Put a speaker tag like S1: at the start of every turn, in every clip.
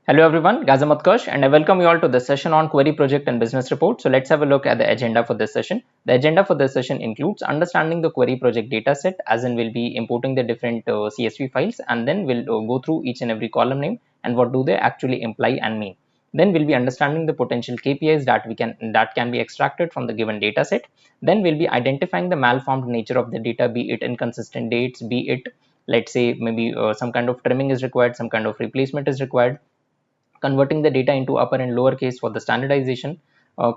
S1: Hello everyone, Gazamat Kosh, and I welcome you all to this session on query project and business report. So let's have a look at the agenda for this session. The agenda for this session includes understanding the query project dataset, as in we'll be importing the different CSV files, and then we'll go through each and every column name and what do they actually imply and mean. Then we'll be understanding the potential KPIs that can be extracted from the given dataset. Then we'll be identifying the malformed nature of the data, be it inconsistent dates, be it let's say maybe some kind of trimming is required, some kind of replacement is required, converting the data into upper and lower case for the standardization,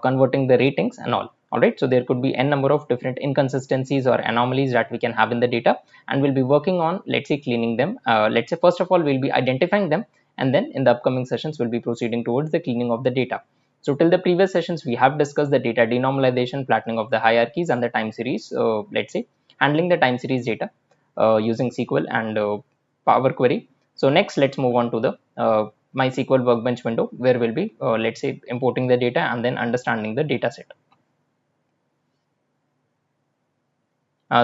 S1: converting the ratings and all right. So there could be n number of different inconsistencies or anomalies that we can have in the data, and we'll be working on, let's say, cleaning them. Let's say first of all we'll be identifying them, and then in the upcoming sessions we'll be proceeding towards the cleaning of the data. So till the previous sessions we have discussed the data denormalization, flattening of the hierarchies, and the time series, let's say handling the time series data using SQL and Power Query. So next let's move on to the MySQL workbench window, where we'll be let's say importing the data and then understanding the data set.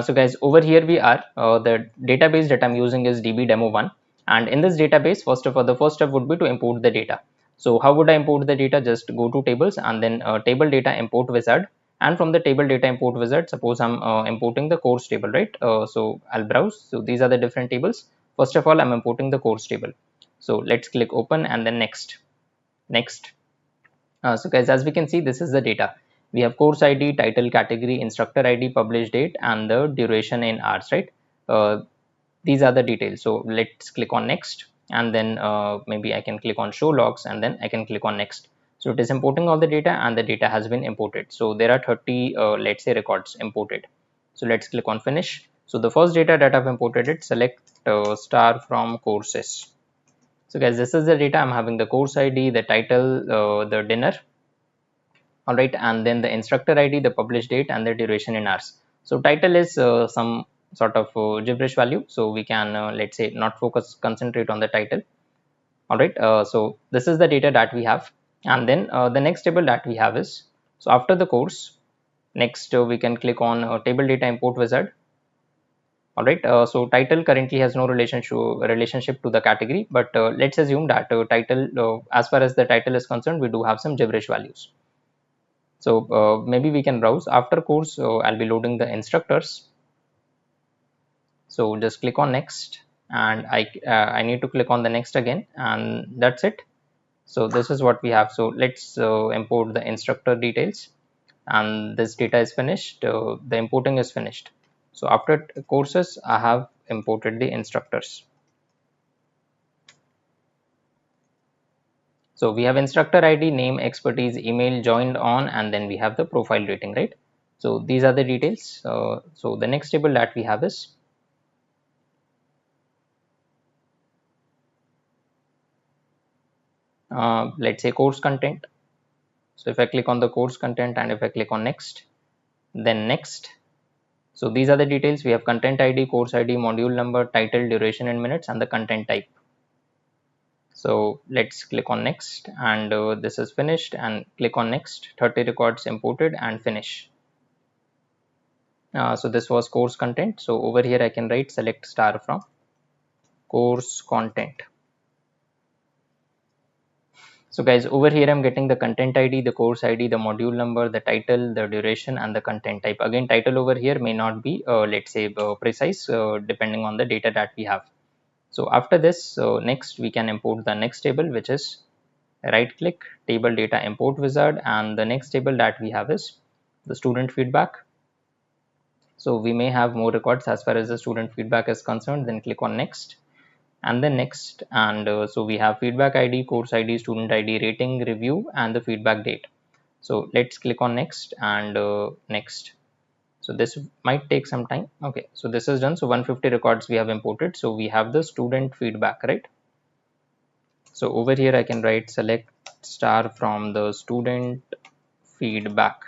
S1: So guys, over here we are, the database that I'm using is dbdemo1, and in this database, first of all, the first step would be to import the data. So how would I import the data? Just go to tables and then table data import wizard, and from the table data import wizard, suppose I'm importing the course table, right? So I'll browse. So these are the different tables. First of all, I'm importing the course table. So let's click open and then next. So guys, as we can see, this is the data. We have course ID, title, category, instructor ID, published date, and the duration in hours, right? Uh, these are the details. So let's click on next, and then maybe I can click on show logs, and then I can click on next. So it is importing all the data, and the data has been imported. So there are 30 let's say records imported. So let's click on finish. So the first data that I've imported, it select star from courses. So guys, this is the data. I'm having the course ID, the title, the dinner, all right, and then the instructor ID, the published date, and the duration in hours. So title is some sort of gibberish value, so we can let's say not concentrate on the title. All right, so this is the data that we have, and then the next table that we have is, so after the course, next we can click on table data import wizard. All right, so title currently has no relationship to the category, but let's assume that title, as far as the title is concerned, we do have some gibberish values. So maybe we can browse after course. I'll be loading the instructors. So just click on next, and I need to click on the next again, and that's it. So this is what we have. So let's import the instructor details, and this data is finished. The importing is finished. So after courses, I have imported the instructors. So we have instructor ID, name, expertise, email, joined on, and then we have the profile rating, right? So these are the details. So the next table that we have is, let's say course content. So if I click on the course content and if I click on next, then next. So these are the details. We have content ID, course ID, module number, title, duration in minutes, and the content type. So let's click on next, and this is finished, and click on next. 30 records imported and finish. So this was course content. So over here I can write select star from course content. So guys, over here I'm getting the content ID, the course ID, the module number, the title, the duration, and the content type. Again, title over here may not be let's say precise depending on the data that we have. So after this, next we can import the next table, which is right click, table data import wizard, and the next table that we have is the student feedback. So we may have more records as far as the student feedback is concerned. Then click on next, and then next, and so we have feedback ID, course ID, student ID, rating, review, and the feedback date. So let's click on next, and next. So this might take some time. Okay, so this is done. So 150 records we have imported. So we have the student feedback, right? So over here I can write select star from the student feedback.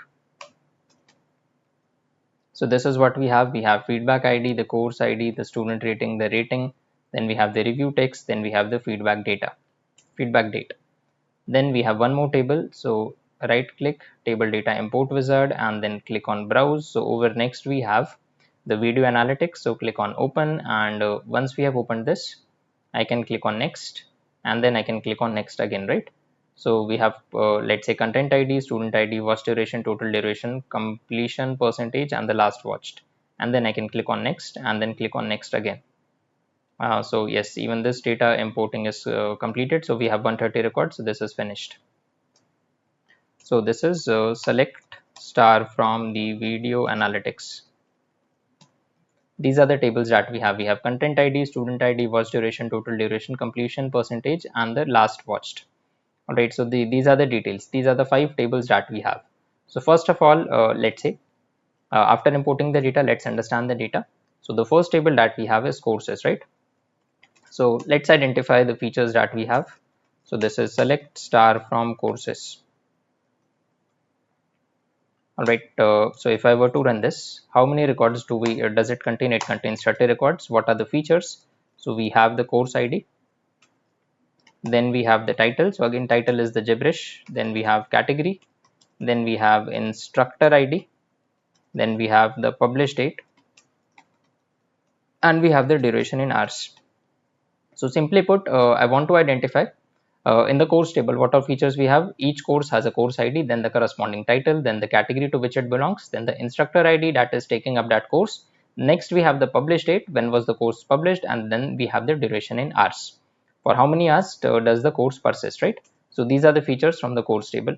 S1: So this is what we have. We have feedback ID, the course ID, the student rating, the rating, then we have the review text, then we have the feedback date. Then we have one more table. So right click, table data import wizard, and then click on browse. So over next we have the video analytics. So click on open, and once we have opened this, I can click on next, and then I can click on next again, right? So we have let's say content ID, student ID, watch duration, total duration, completion percentage, and the last watched, and then I can click on next and then click on next again. So yes, even this data importing is completed. So we have 130 records. So this is finished. So this is select star from the video analytics. These are the tables that we have. We have content ID, student ID, watch duration, total duration, completion percentage, and the last watched. All right. So these are the details. These are the 5 tables that we have. So first of all, let's say after importing the data, let's understand the data. So the first table that we have is courses, right? So let's identify the features that we have. So this is select star from courses. All right. So if I were to run this, how many records does it contain? It contains 30 records. What are the features? So we have the course ID. Then we have the title. So again, title is the gibberish. Then we have category. Then we have instructor ID. Then we have the publish date. And we have the duration in hours. So simply put, I want to identify in the course table what are features we have. Each course has a course ID, then the corresponding title, then the category to which it belongs, then the instructor ID that is taking up that course. Next we have the publish date, when was the course published, and then we have the duration in hours. For how many hours does the course persist, right? So these are the features from the course table.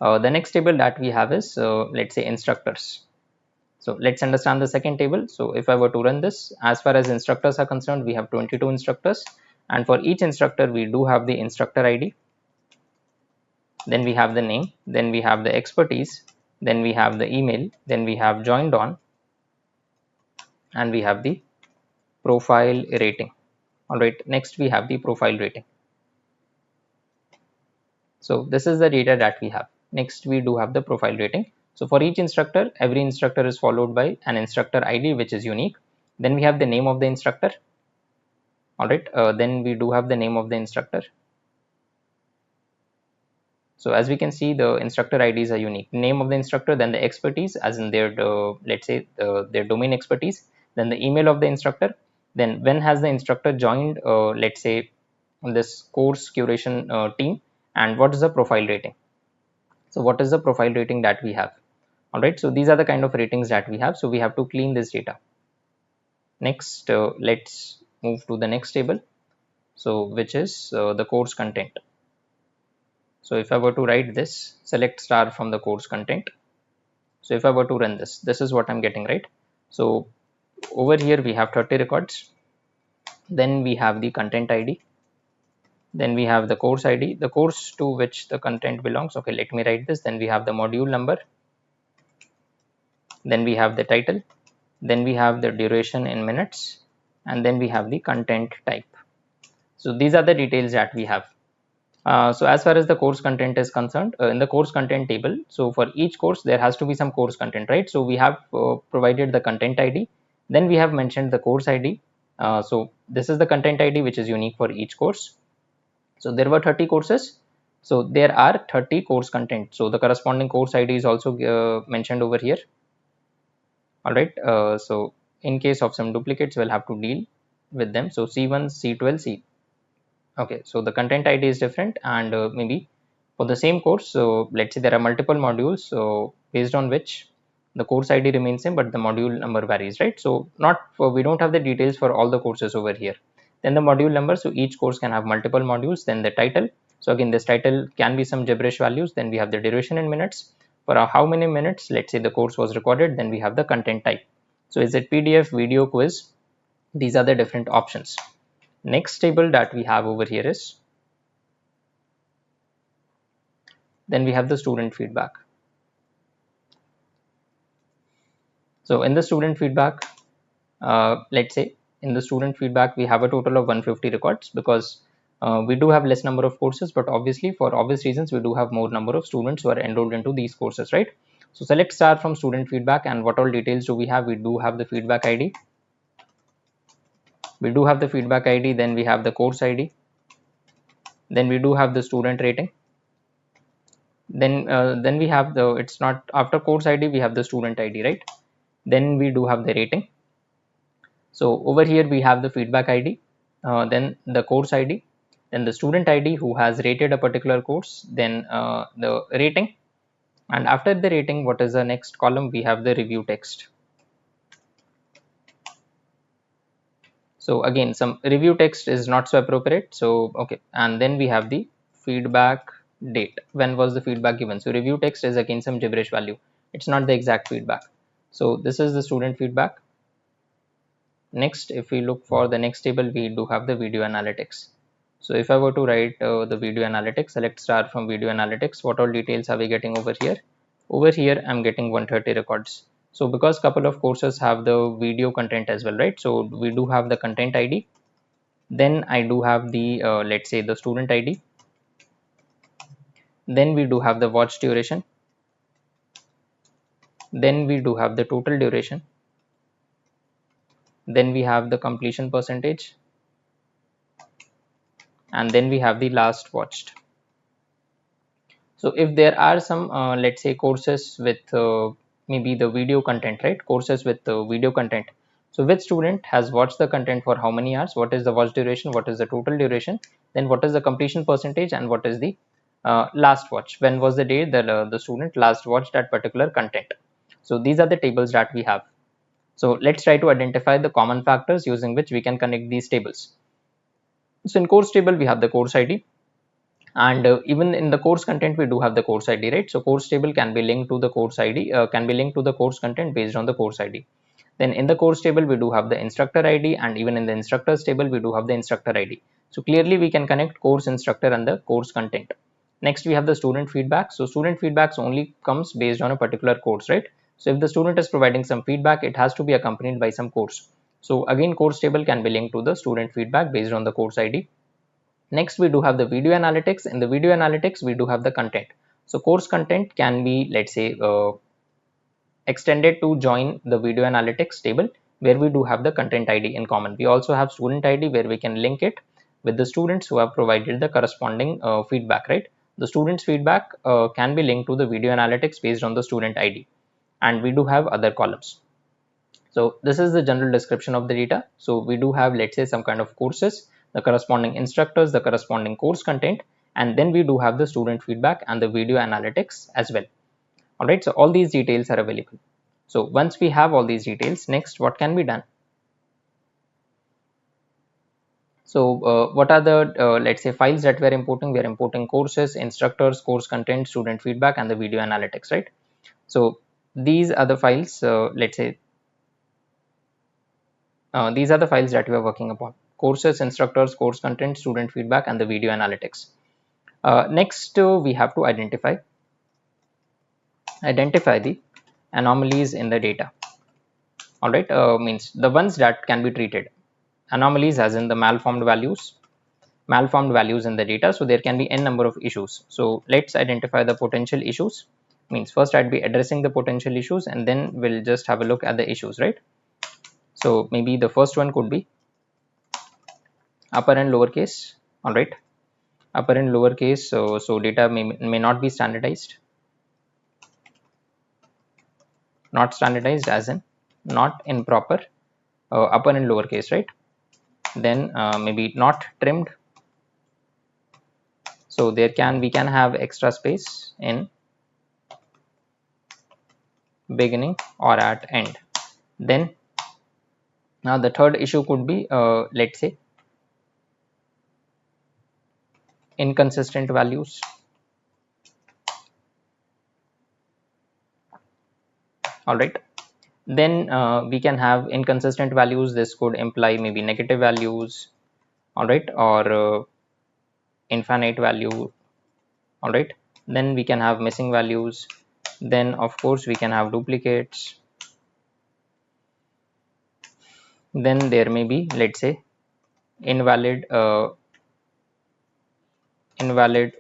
S1: The next table that we have is let's say instructors. So let's understand the second table. So if I were to run this, as far as instructors are concerned, we have 22 instructors, and for each instructor we do have the instructor ID, then we have the name, then we have the expertise, then we have the email, then we have joined on, and we have the profile rating. All right, next we have the profile rating. So this is the data that we have. Next we do have the profile rating. So for each instructor, every instructor is followed by an instructor ID which is unique. Then we have the name of the instructor. All right, then we do have the name of the instructor. So as we can see, the instructor IDs are unique. Name of the instructor, then the expertise, as in their let's say their domain expertise, then the email of the instructor, then when has the instructor joined let's say this course curation team, and what is the profile rating. So what is the profile rating that we have? All right, so these are the kind of ratings that we have. So we have to clean this data. Next, let's move to the next table, so which is the course content. So if I were to write this, select star from the course content. So if I were to run this, this is what I'm getting, right? So over here we have 30 records. Then we have the content ID. Then we have the course ID, the course to which the content belongs. Okay, let me write this. Then we have the module number. Then we have the title. Then we have the duration in minutes. And then we have the content type. So these are the details that we have. So as far as the course content is concerned, in the course content table, so for each course there has to be some course content, right? So we have provided the content ID, then we have mentioned the course ID. So this is the content ID which is unique for each course. So there were 30 courses, so there are 30 course content. So the corresponding course ID is also mentioned over here. All right, so in case of some duplicates, we'll have to deal with them. So C1, C12, C. Okay, so the content ID is different, and maybe for the same course, so let's say there are multiple modules, so based on which the course ID remains same, but the module number varies, right? So we don't have the details for all the courses over here. Then the module number, so each course can have multiple modules. Then the title, so again this title can be some gibberish values. Then we have the duration in minutes, for how many minutes let's say the course was recorded. Then we have the content type, so is it PDF, video, quiz? These are the different options. Next table that we have over here is, then we have the student feedback. So in the student feedback, let's say in the student feedback we have a total of 150 records, because we do have less number of courses, but obviously for obvious reasons we do have more number of students who are enrolled into these courses, right? So select star from student feedback, and what all details do we have? We do have the feedback ID, we do have the feedback ID, then we have the course ID, then we do have the student rating, then we have the, it's not after course ID, we have the student ID, right? Then we do have the rating. So over here we have the feedback ID, then the course ID, then the student ID who has rated a particular course, then the rating, and after the rating, what is the next column? We have the review text. So again, some review text is not so appropriate. So okay, and then we have the feedback date. When was the feedback given? So review text is again some gibberish value. It's not the exact feedback. So this is the student feedback. Next, if we look for the next table, we do have the video analytics. So if I were to write the video analytics, select star from video analytics, what all details are we getting over here? Over here, I'm getting 130 records. So because couple of courses have the video content as well, right? So we do have the content ID. Then I do have the, let's say the student ID. Then we do have the watch duration. Then we do have the total duration. Then we have the completion percentage. And then we have the last watched. So if there are some, let's say courses with maybe the video content, right? Courses with video content. So which student has watched the content for how many hours? What is the watch duration? What is the total duration? Then what is the completion percentage? And what is the last watch? When was the day that the student last watched that particular content? So these are the tables that we have. So let's try to identify the common factors using which we can connect these tables. So in course table, we have the course ID. And even in the course content, we do have the course ID, right? So course table can be linked to the course ID, can be linked to the course content based on the course ID. Then in the course table, we do have the instructor ID, and even in the instructors table, we do have the instructor ID. So clearly we can connect course instructor and the course content. Next, we have the student feedback. So student feedbacks only comes based on a particular course, right? So if the student is providing some feedback, it has to be accompanied by some course. So again, course table can be linked to the student feedback based on the course ID. Next, we do have the video analytics. In the video analytics, we do have the content. So course content can be, let's say, extended to join the video analytics table, where we do have the content ID in common. We also have student ID, where we can link it with the students who have provided the corresponding feedback, right? The students feedback can be linked to the video analytics based on the student ID. And we do have other columns. So this is the general description of the data. So we do have, let's say, some kind of courses, the corresponding instructors, the corresponding course content, and then we do have the student feedback and the video analytics as well. All right, so all these details are available. So once we have all these details, next what can be done? So what are the let's say files that we are importing? We are importing courses, instructors, course content, student feedback, and the video analytics, right? So these are the files, let's say these are the files that we are working upon: courses, instructors, course content, student feedback, and the video analytics. Next, we have to identify the anomalies in the data. All right, means the ones that can be treated. Anomalies as in the malformed values in the data. So there can be n number of issues. So let's identify the potential issues. Means first I'd be addressing the potential issues, and then we'll just have a look at the issues, right? So maybe the first one could be upper and lower case. All right, upper and lower case. So data may not be standardized. Not standardized as in not in proper upper and lower case, right? Then maybe not trimmed. So we can have extra space in beginning or at end. Then now the third issue could be let's say inconsistent values. All right, then we can have inconsistent values. This could imply maybe negative values, all right, or infinite value. All right, then we can have missing values. Then of course we can have duplicates. Then there may be, let's say, invalid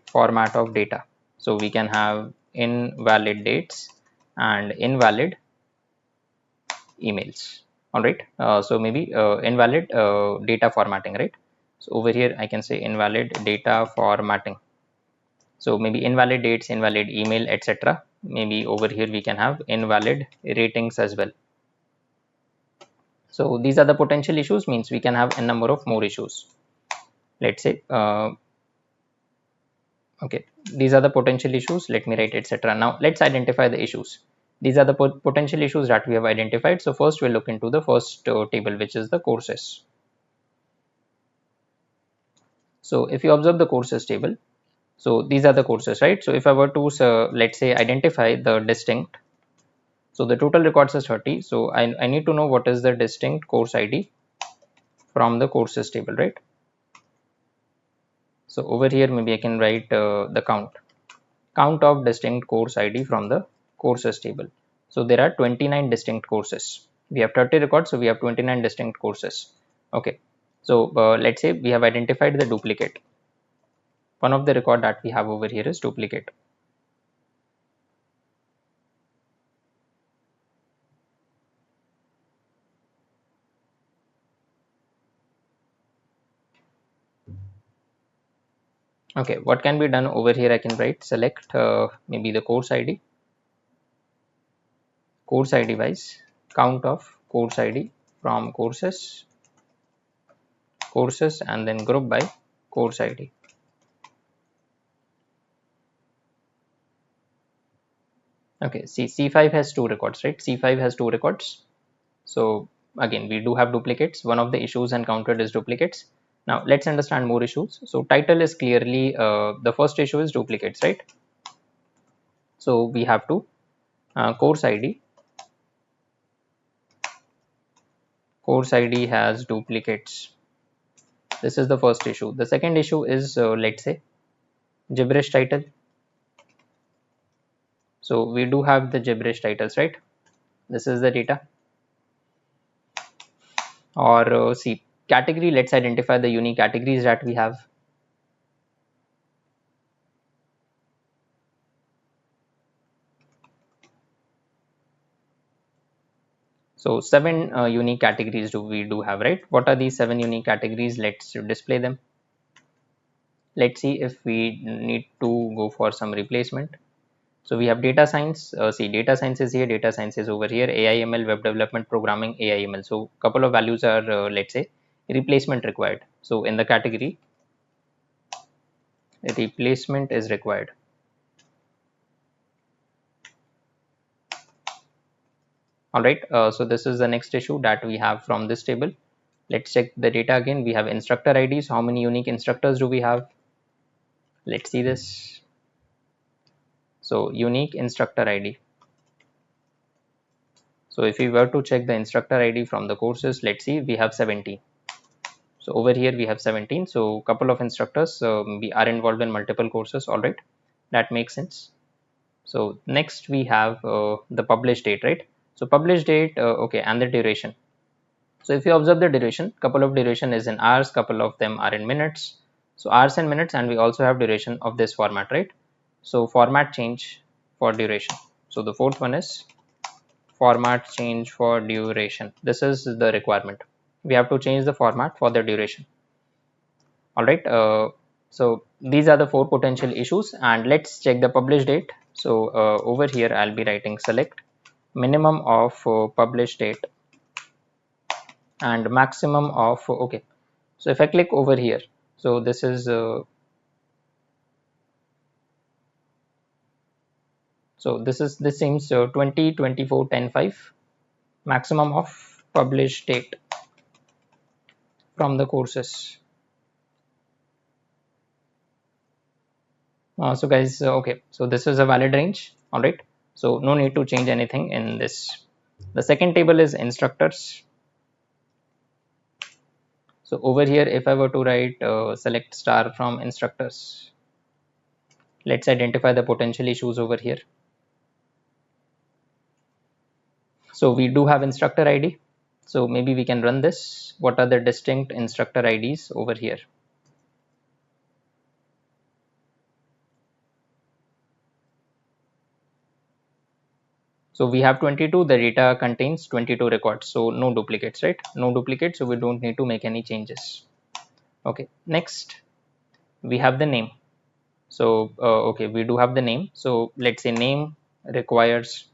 S1: format of data. So we can have invalid dates and invalid emails. All right, so maybe invalid data formatting, right? So over here I can say invalid data formatting. So maybe invalid dates, invalid email, etc. Maybe over here we can have invalid ratings as well. So these are the potential issues, means we can have a number of more issues. Let's say okay, these are the potential issues. Let me write etc. Now let's identify the issues. These are the potential issues that we have identified. So first we'll look into the first table, which is the courses. So if you observe the courses table, so these are the courses, right? So if I were to let's say identify the distinct, so the total records is 30. So I need to know what is the distinct course ID from the courses table, right? So over here maybe I can write the count of distinct course ID from the courses table. So there are 29 distinct courses. We have 30 records, so we have 29 distinct courses. Okay, so let's say we have identified the duplicate. One of the record that we have over here is duplicate. Okay, what can be done over here? I can write select maybe the course ID wise, count of course ID from courses and then group by course ID. Okay, see C5 has two records, right? C5 has two records. So again, we do have duplicates. One of the issues encountered is duplicates. Now let's understand more issues. So title is clearly the first issue is duplicates, right? So we have to course ID has duplicates. This is the first issue. The second issue is let's say gibberish title. So we do have the gibberish titles, right? This is the data. Or see category, let's identify the unique categories that we have. So seven unique categories we do have, right? What are these seven unique categories? Let's display them. Let's see if we need to go for some replacement. So we have data science. See, data science is here, data science is over here, AIML, web development, programming, AIML. So couple of values are let's say replacement required. So in the category, replacement is required. All right. So this is the next issue that we have from this table. Let's check the data again. We have instructor IDs. How many unique instructors do we have? Let's see this. So unique instructor ID. So if we were to check the instructor ID from the courses, let's see, we have 17. So over here we have 17. So couple of instructors we are involved in multiple courses. All right, that makes sense. So next we have the publish date, right? So publish date, okay, and the duration. So if you observe the duration, couple of duration is in hours, couple of them are in minutes. So hours and minutes, and we also have duration of this format, right? So format change for duration. So the fourth one is format change for duration. This is the requirement. We have to change the format for the duration. All right. So these are the four potential issues, and let's check the publish date. So over here I'll be writing select minimum of publish date and maximum of okay. So if I click over here, so this is this seems 20 24 10 5 maximum of publish date from the courses. So guys, okay, so this is a valid range. All right, so no need to change anything in this. The second table is instructors. So over here, if I were to write select star from instructors, let's identify the potential issues over here. So we do have instructor ID. So maybe we can run this. What are the distinct instructor IDs over here? So we have 22, the data contains 22 records. So no duplicates, right? No duplicates, so we don't need to make any changes. Okay, next we have the name. So okay, we do have the name. So let's say name requires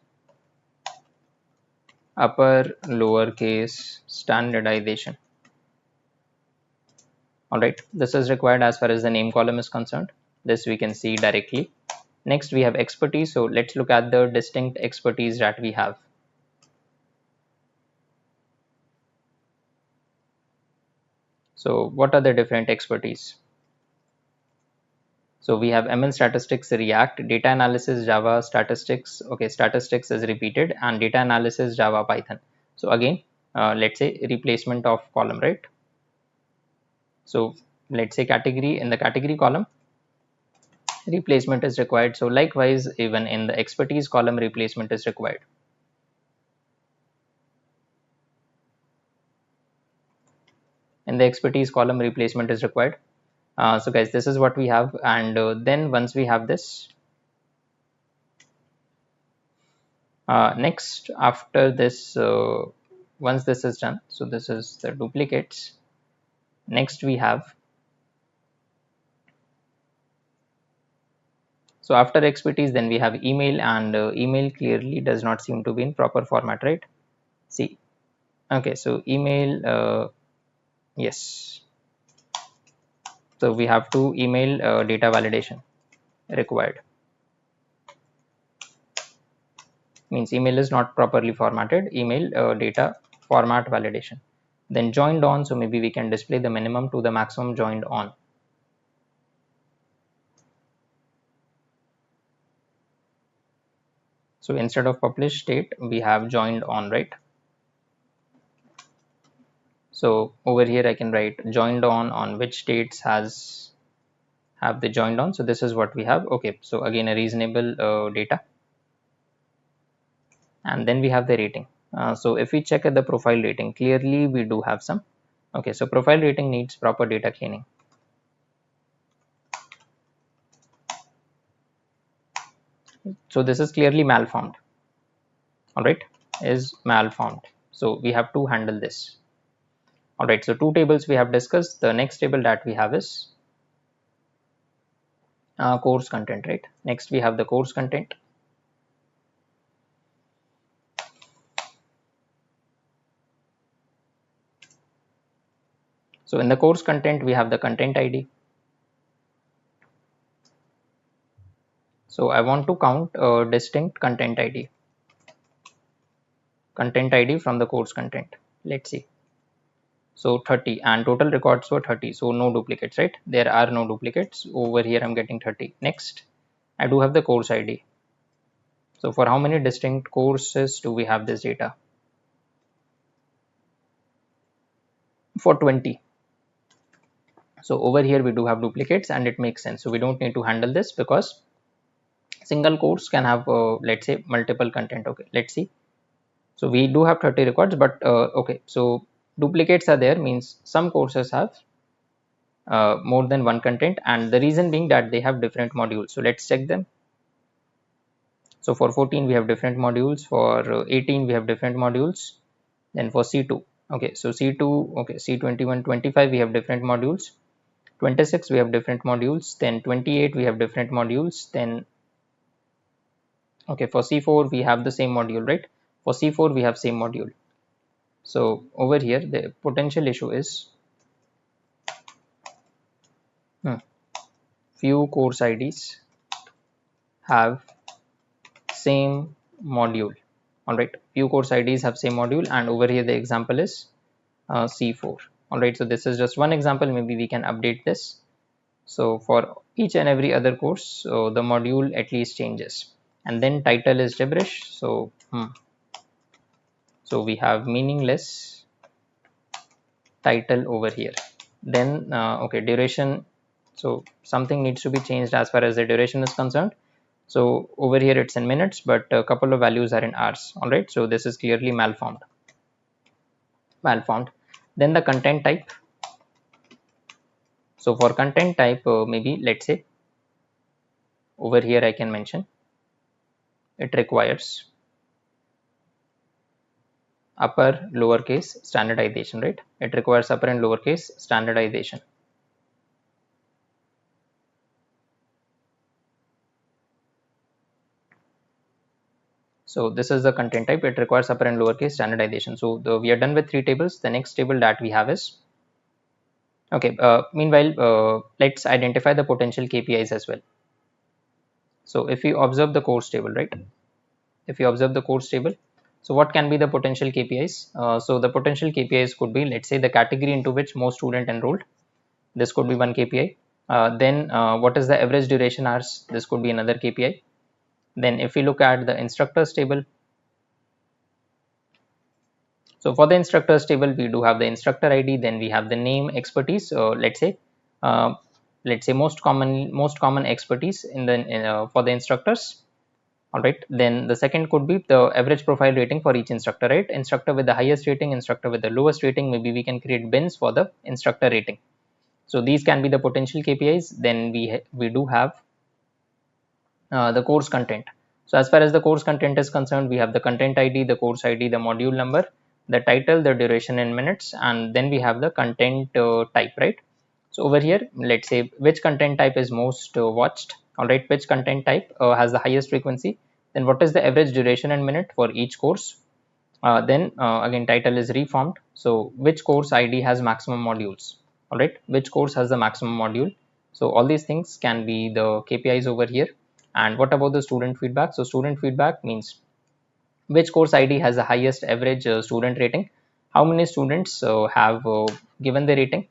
S1: upper lowercase standardization. Alright, this is required as far as the name column is concerned. This we can see directly. Next we have expertise. So let's look at the distinct expertise that we have. So what are the different expertise? So we have ML statistics, React, data analysis, Java, statistics. Okay, statistics is repeated, and data analysis, Java, Python. So again, let's say replacement of column, right? So let's say category, in the category column, replacement is required. So likewise, even in the expertise column, replacement is required. In the expertise column, replacement is required. So guys, this is what we have, and then once we have this, next after this, once this is done, so this is the duplicates. Next we have, so after expertise, then we have email, and email clearly does not seem to be in proper format, right? See, okay, so email, yes, so we have to email data validation required, means email is not properly formatted, email data format validation. Then joined on, so maybe we can display the minimum to the maximum joined on. So instead of published state, we have joined on, right? So over here I can write joined on which states have the joined on. So this is what we have. Okay, so again a reasonable data, and then we have the rating. So if we check at the profile rating, clearly we do have some. Okay, so profile rating needs proper data cleaning. So this is clearly malformed. All right, is malformed. So we have to handle this. All right, so two tables we have discussed. The next table that we have is course content, right? Next we have the course content. So in the course content, we have the content ID. So I want to count a distinct content ID. Content ID from the course content. Let's see. So 30, and total records were 30. So no duplicates, right? There are no duplicates. Over here I'm getting 30. Next, I do have the course ID. So for how many distinct courses do we have this data? For 20. So over here we do have duplicates, and it makes sense. So we don't need to handle this because single course can have let's say multiple content. Okay, let's see. So we do have 30 records, but okay, so duplicates are there, means some courses have more than one content, and the reason being that they have different modules. So let's check them. So for 14 we have different modules, for 18 we have different modules, then for C2, okay, so C2, okay, C21, 25 we have different modules, 26 we have different modules, then 28 we have different modules, then okay, for C4 we have the same module, right? For C4 we have same module. So over here the potential issue is few course IDs have same module. All right, few course IDs have same module, and over here the example is C4. All right, so this is just one example. Maybe we can update this. So for each and every other course, the module at least changes, and then title is gibberish. So so we have meaningless title over here. Then okay, duration. So something needs to be changed as far as the duration is concerned. So over here it's in minutes, but a couple of values are in hours. All right, so this is clearly malformed. Then the content type. So for content type, maybe let's say over here I can mention it requires upper lowercase standardization, right? It requires upper and lowercase standardization. So this is the content type. It requires upper and lowercase standardization. So we are done with 3 tables. The next table that we have is, okay, meanwhile, let's identify the potential KPIs as well. So if we observe the course table, right? If you observe the course table, so what can be the potential KPIs? So the potential KPIs could be, let's say, the category into which most student enrolled. This could be one KPI. Then what is the average duration hours? This could be another KPI. Then if we look at the instructors table, so for the instructors table, we do have the instructor ID, then we have the name, expertise. So uh, let's say most common expertise for the instructors. All right. Then the second could be the average profile rating for each instructor, right? Instructor with the highest rating, instructor with the lowest rating. Maybe we can create bins for the instructor rating. So these can be the potential KPIs. Then we do have the course content. So as far as the course content is concerned, we have the content ID, the course ID, the module number, the title, the duration in minutes, and then we have the content type, right? So over here, let's say which content type is most watched, all right, which content type has the highest frequency, then what is the average duration in minute for each course. Then again, title is reformed. So which course ID has maximum modules, all right, which course has the maximum module. So all these things can be the KPIs over here. And what about the student feedback? So student feedback means which course ID has the highest average student rating, how many students have given the rating,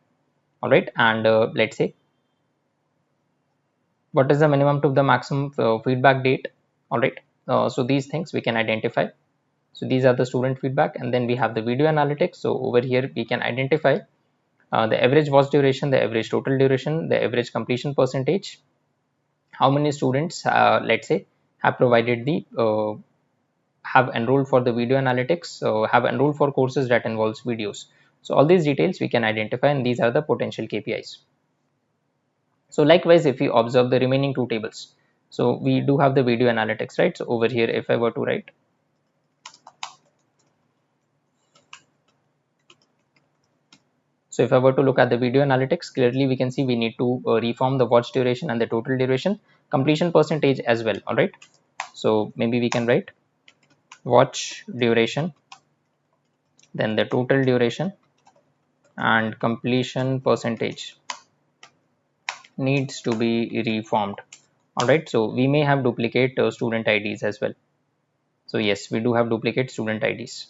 S1: all right, and let's say what is the minimum to the maximum feedback date, all right. So these things we can identify. So these are the student feedback, and then we have the video analytics. So over here we can identify the average watch duration, the average total duration, the average completion percentage, how many students let's say have provided the have enrolled for the video analytics, have enrolled for courses that involves videos. So all these details we can identify, and these are the potential KPIs. So likewise, if we observe the remaining 2 tables, so we do have the video analytics, right? So over here, if I were to write, so if I were to look at the video analytics, clearly we can see we need to reform the watch duration and the total duration, completion percentage as well, all right? So maybe we can write watch duration, then the total duration, and completion percentage needs to be reformed, all right. So we may have duplicate student IDs as well. So yes, we do have duplicate student IDs.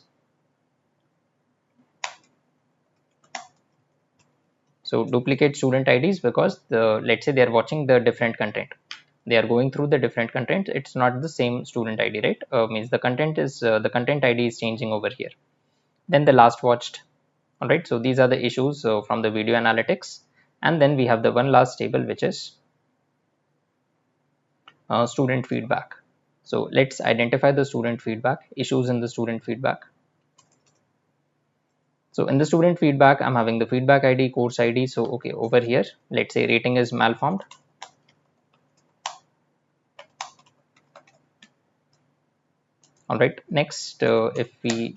S1: So duplicate student IDs because let's say they are watching the different content, they are going through the different content, it's not the same student ID, right? Means the content ID is changing over here. Then the last watched, all right. So these are the issues from the video analytics. And then we have the one last table, which is student feedback. So let's identify the student feedback, issues in the student feedback. So in the student feedback, I'm having the feedback ID, course ID. So okay, over here, let's say rating is malformed. All right, next, if we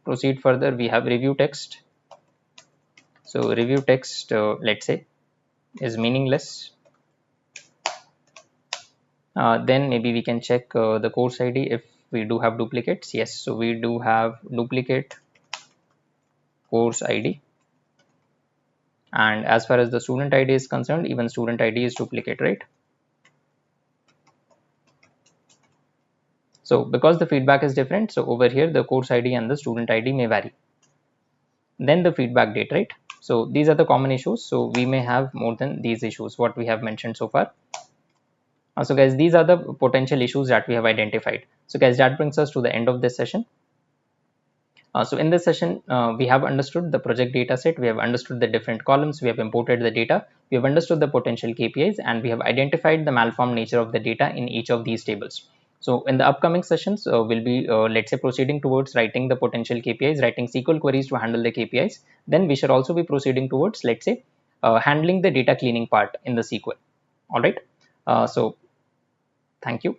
S1: proceed further, we have review text. So review text, let's say, is meaningless. Then maybe we can check the course ID if we do have duplicates. Yes, so we do have duplicate course ID. And as far as the student ID is concerned, even student ID is duplicate, right? So because the feedback is different, so over here the course ID and the student ID may vary. Then the feedback date, right? So these are the common issues. So we may have more than these issues, what we have mentioned so far. So guys, these are the potential issues that we have identified. So guys, that brings us to the end of this session. So in this session, we have understood the project data set, we have understood the different columns, we have imported the data, we have understood the potential KPIs, and we have identified the malformed nature of the data in each of these tables. So in the upcoming sessions, we'll be, let's say, proceeding towards writing the potential KPIs, writing SQL queries to handle the KPIs. Then we should also be proceeding towards, let's say, handling the data cleaning part in the SQL. All right. So thank you.